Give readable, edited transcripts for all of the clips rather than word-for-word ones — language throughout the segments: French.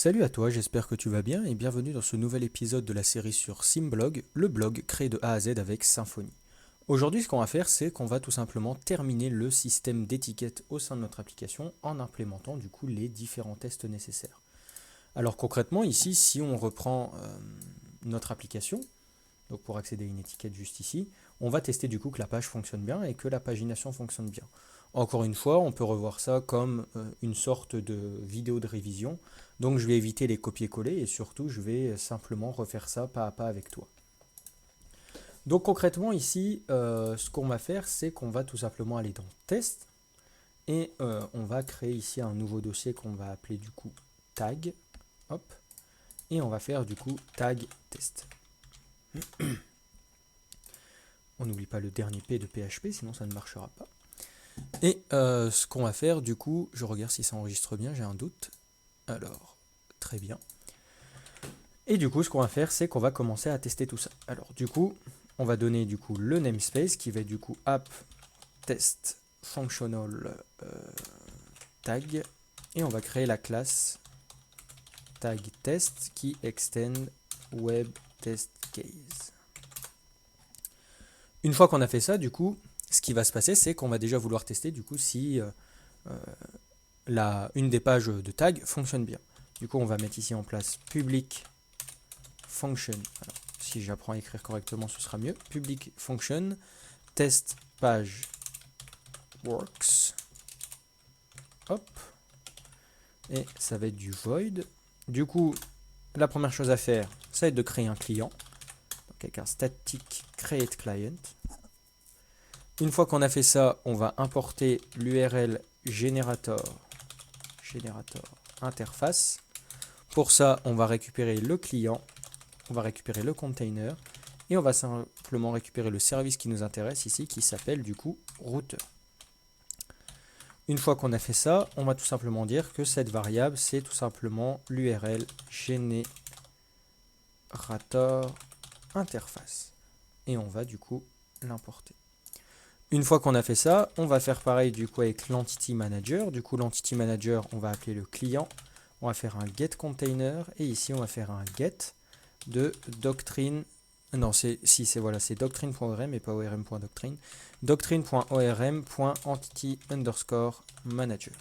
Salut à toi, j'espère que tu vas bien et bienvenue dans ce nouvel épisode de la série sur Symblog, le blog créé de A à Z avec Symfony. Aujourd'hui, ce qu'on va faire, c'est qu'on va tout simplement terminer le système d'étiquettes au sein de notre application en implémentant du coup les différents tests nécessaires. Alors concrètement, ici, si on reprend notre application, donc pour accéder à une étiquette juste ici, on va tester du coup que la page fonctionne bien et que la pagination fonctionne bien. Encore une fois, on peut revoir ça comme une sorte de vidéo de révision. Donc je vais éviter les copier-coller et surtout je vais simplement refaire ça pas à pas avec toi. Donc concrètement ici, ce qu'on va faire, c'est qu'on va tout simplement aller dans Test et on va créer ici un nouveau dossier qu'on va appeler du coup Tag. Hop, et on va faire du coup Tag Test. On n'oublie pas le dernier P de PHP, sinon ça ne marchera pas. Et ce qu'on va faire, du coup, je regarde si ça enregistre bien, j'ai un doute. Alors, très bien. Et du coup, ce qu'on va faire, c'est qu'on va commencer à tester tout ça. Alors, du coup, on va donner du coup le namespace qui va être du coup app test functional tag. Et on va créer la classe tag test qui extend web test case. Une fois qu'on a fait ça, du coup, ce qui va se passer, c'est qu'on va déjà vouloir tester du coup si une des pages de tag fonctionne bien. Du coup, on va mettre ici en place public function. Alors, si j'apprends à écrire correctement, ce sera mieux. Public function test page works. Hop. Et ça va être du void. Du coup, la première chose à faire, ça va être de créer un client. Donc avec un static create client. Une fois qu'on a fait ça, on va importer l'URL generator interface. Pour ça, on va récupérer le client, on va récupérer le container et on va simplement récupérer le service qui nous intéresse ici qui s'appelle du coup router. Une fois qu'on a fait ça, on va tout simplement dire que cette variable c'est tout simplement l'URL generator interface et on va du coup l'importer. Une fois qu'on a fait ça, on va faire pareil du coup avec l'entity manager. Du coup l'entity manager, on va appeler le client, on va faire un get container et ici on va faire un get de doctrine. Non, c'est doctrine.orm et pas orm.doctrine. Doctrine.orm.entity underscore manager.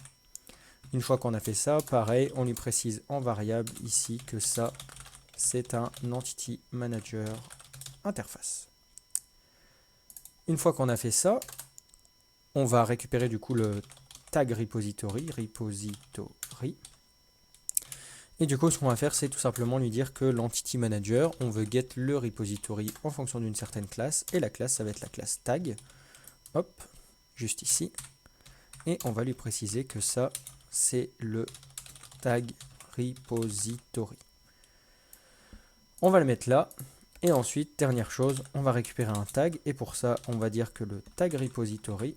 Une fois qu'on a fait ça, pareil, on lui précise en variable ici que ça, c'est un entity manager interface. Une fois qu'on a fait ça, on va récupérer du coup le tag repository. Et du coup, ce qu'on va faire, c'est tout simplement lui dire que l'entity manager, on veut get le repository en fonction d'une certaine classe. Et la classe, ça va être la classe tag. Hop, juste ici. Et on va lui préciser que ça, c'est le tag repository. On va le mettre là. Et ensuite, dernière chose, on va récupérer un tag. Et pour ça, on va dire que le tag repository,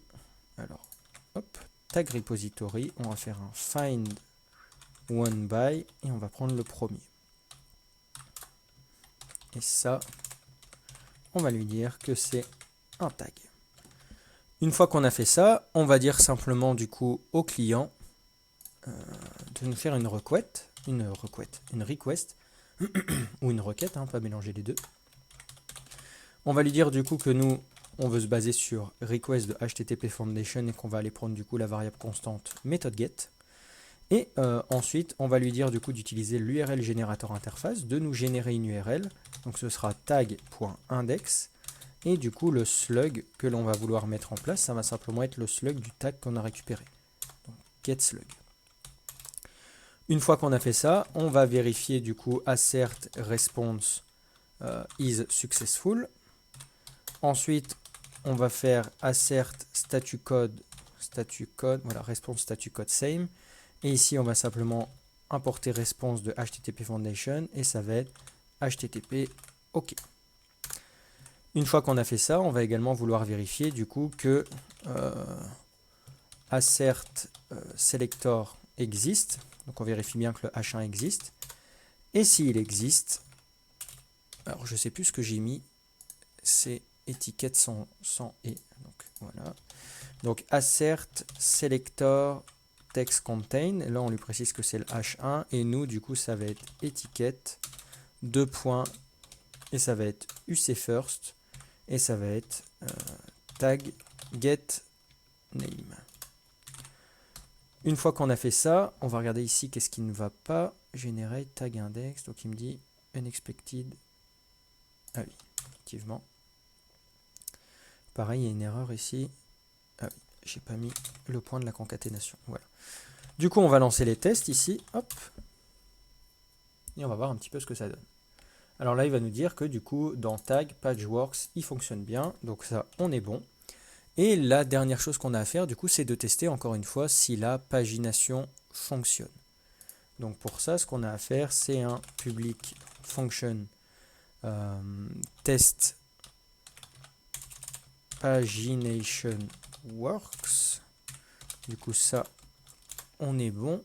alors, hop, tag repository, on va faire un find one by et on va prendre le premier. Et ça, on va lui dire que c'est un tag. Une fois qu'on a fait ça, on va dire simplement du coup au client de nous faire une request ou une requête, hein, pas mélanger les deux. On va lui dire du coup que nous, on veut se baser sur request de HTTP Foundation et qu'on va aller prendre du coup la variable constante MethodGet. Et ensuite, on va lui dire du coup d'utiliser l'URL générateur interface, de nous générer une URL. Donc ce sera tag.index. Et du coup, le slug que l'on va vouloir mettre en place, ça va simplement être le slug du tag qu'on a récupéré. Donc getSlug. Une fois qu'on a fait ça, on va vérifier du coup assert response is successful. Ensuite, on va faire assert status code, voilà, response status code same. Et ici, on va simplement importer response de HTTP Foundation et ça va être HTTP OK. Une fois qu'on a fait ça, on va également vouloir vérifier du coup que assert selector existe. Donc on vérifie bien que le H1 existe. Et s'il existe, alors je ne sais plus ce que j'ai mis, c'est étiquette sans et. Donc voilà. Donc assert selector text contain. Là, on lui précise que c'est le H1. Et nous, du coup, ça va être étiquette, 2 points, et ça va être UC first, et ça va être tag get name. Une fois qu'on a fait ça, on va regarder ici qu'est-ce qui ne va pas. Generate tag index, donc il me dit unexpected. Ah oui, effectivement. Pareil, il y a une erreur ici. Ah oui, j'ai pas mis le point de la concaténation. Voilà. Du coup, on va lancer les tests ici. Hop. Et on va voir un petit peu ce que ça donne. Alors là, il va nous dire que du coup, dans tag, PageWorks, il fonctionne bien. Donc ça, on est bon. Et la dernière chose qu'on a à faire, du coup, c'est de tester encore une fois si la pagination fonctionne. Donc pour ça, ce qu'on a à faire, c'est un public function test pagination works. Du coup, ça, on est bon.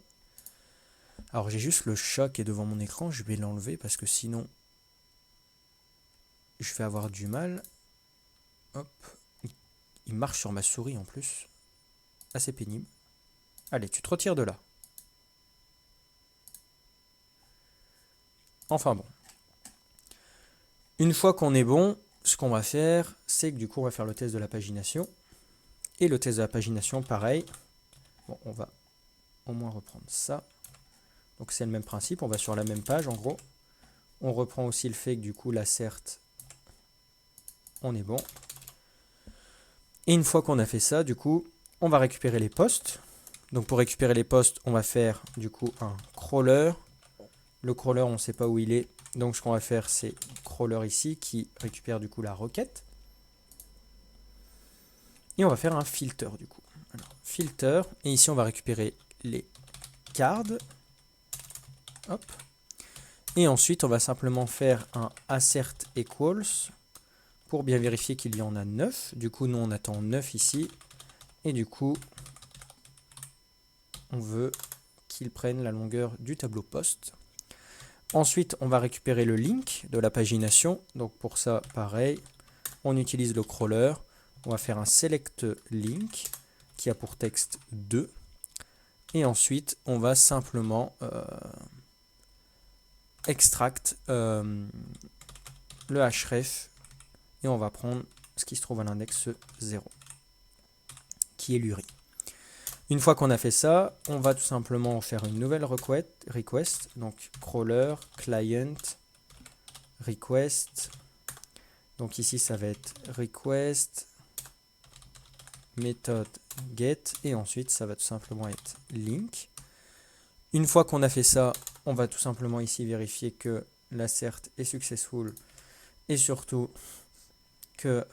Alors j'ai juste le chat qui est devant mon écran, je vais l'enlever parce que sinon, je vais avoir du mal. Hop. Il marche sur ma souris en plus. Assez pénible. Allez, tu te retires de là. Enfin bon. Une fois qu'on est bon, ce qu'on va faire, c'est que du coup, on va faire le test de la pagination. Et le test de la pagination, pareil. Bon, on va au moins reprendre ça. Donc c'est le même principe, on va sur la même page en gros. On reprend aussi le fait que du coup, l'assert, on est bon. Et une fois qu'on a fait ça, du coup, on va récupérer les posts. Donc pour récupérer les posts, on va faire du coup un crawler. Le crawler, on ne sait pas où il est. Donc ce qu'on va faire, c'est crawler ici qui récupère du coup la requête. Et on va faire un filter du coup. Alors, filter, et ici on va récupérer les cards. Hop. Et ensuite, on va simplement faire un assert equals pour bien vérifier qu'il y en a 9. Du coup, nous on attend 9 ici. Et du coup, on veut qu'il prenne la longueur du tableau post. Ensuite, on va récupérer le link de la pagination. Donc pour ça, pareil, on utilise le crawler. On va faire un select link qui a pour texte 2. Et ensuite, on va simplement extract le href et on va prendre ce qui se trouve à l'index 0, qui est l'URI. Une fois qu'on a fait ça, on va tout simplement faire une nouvelle request, donc crawler, client, request. Donc ici, ça va être request, méthode get, et ensuite, ça va tout simplement être link. Une fois qu'on a fait ça, on va tout simplement ici vérifier que l'assert est successful et surtout que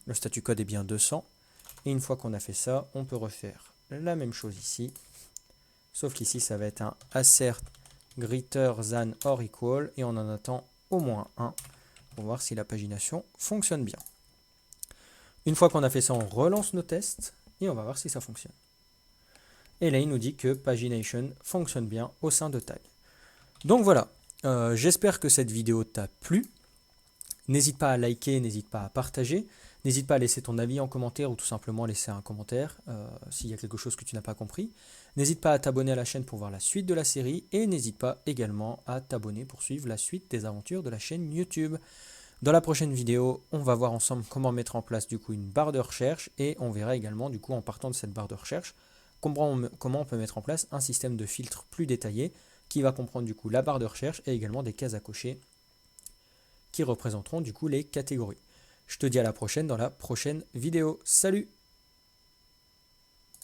le statut code est bien 200. Et une fois qu'on a fait ça, on peut refaire la même chose ici, sauf qu'ici ça va être un assert greater than or equal et on en attend au moins un pour voir si la pagination fonctionne bien. Une fois qu'on a fait ça, on relance nos tests et on va voir si ça fonctionne. Et là, il nous dit que pagination fonctionne bien au sein de tag. Donc voilà, j'espère que cette vidéo t'a plu. N'hésite pas à liker, n'hésite pas à partager. N'hésite pas à laisser ton avis en commentaire ou tout simplement laisser un commentaire s'il y a quelque chose que tu n'as pas compris. N'hésite pas à t'abonner à la chaîne pour voir la suite de la série et n'hésite pas également à t'abonner pour suivre la suite des aventures de la chaîne YouTube. Dans la prochaine vidéo, on va voir ensemble comment mettre en place du coup une barre de recherche et on verra également du coup en partant de cette barre de recherche comment on peut mettre en place un système de filtre plus détaillé qui va comprendre du coup la barre de recherche et également des cases à cocher qui représenteront du coup les catégories. Je te dis à la prochaine dans la prochaine vidéo. Salut!